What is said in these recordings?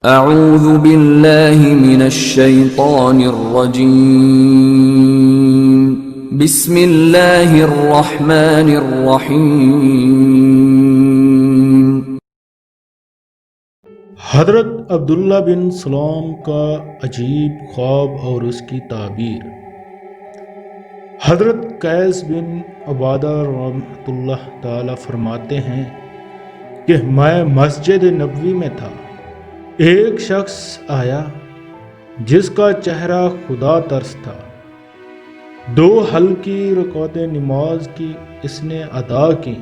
اعوذ باللہ من الشیطان الرجیم بسم اللہ الرحمن الرحیم۔ حضرت عبداللہ بن سلام کا عجیب خواب اور اس کی تعبیر۔ حضرت قیس بن عبادہ رحمۃ اللہ تعالی فرماتے ہیں کہ میں مسجد نبوی میں تھا، ایک شخص آیا جس کا چہرہ خدا ترس تھا۔ 2 ہلکی رکعتیں نماز کی اس نے ادا کی۔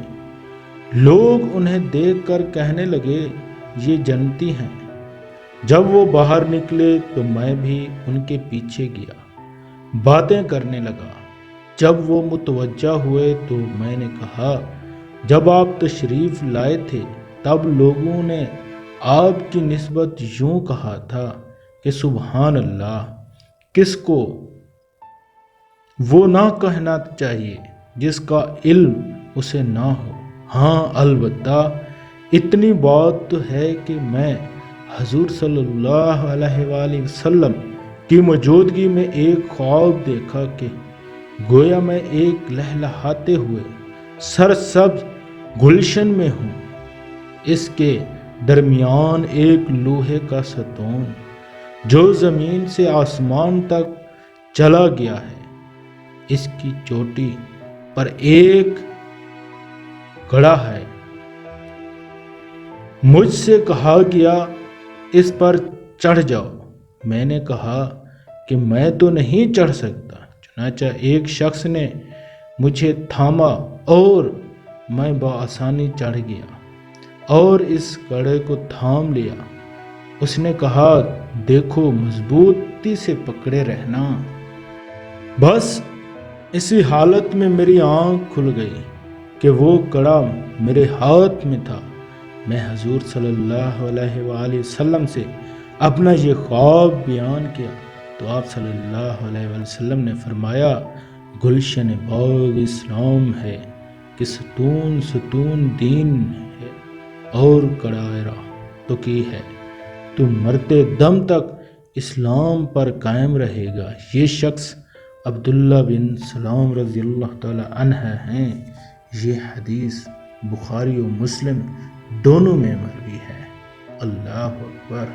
لوگ انہیں دیکھ کر کہنے لگے یہ جنتی ہیں۔ جب وہ باہر نکلے تو میں بھی ان کے پیچھے گیا، باتیں کرنے لگا۔ جب وہ متوجہ ہوئے تو میں نے کہا جب آپ تشریف لائے تھے تب لوگوں نے آپ کی نسبت یوں کہا تھا کہ سبحان اللہ، کس کو وہ نہ کہنا چاہیے جس کا علم اسے نہ ہو۔ ہاں البتہ اتنی بات تو ہے کہ میں حضور صلی اللہ علیہ وآلہ وسلم کی موجودگی میں ایک خواب دیکھا کہ گویا میں ایک لہلہاتے ہوئے سرسبز گلشن میں ہوں، اس کے درمیان ایک لوہے کا ستون جو زمین سے آسمان تک چلا گیا ہے، اس کی چوٹی پر ایک گڑھا ہے۔ مجھ سے کہا گیا اس پر چڑھ جاؤ۔ میں نے کہا کہ میں تو نہیں چڑھ سکتا۔ چنانچہ ایک شخص نے مجھے تھاما اور میں بآسانی چڑھ گیا اور اس گڑھے کو تھام لیا۔ اس نے کہا دیکھو مضبوطی سے پکڑے رہنا۔ بس اسی حالت میں میری آنکھ کھل گئی کہ وہ کڑا میرے ہاتھ میں تھا۔ میں حضور صلی اللہ علیہ وآلہ وسلم سے اپنا یہ خواب بیان کیا تو آپ صلی اللہ علیہ وآلہ وسلم نے فرمایا گلشن باغ اسلام ہے کہ ستون ستون دین ہے اور کڑائے راہ تو کی ہے، تو مرتے دم تک اسلام پر قائم رہے گا۔ یہ شخص عبداللہ بن سلام رضی اللہ تعالی عنہ ہیں۔ یہ حدیث بخاری و مسلم دونوں میں مروی ہے۔ اللہ اکبر۔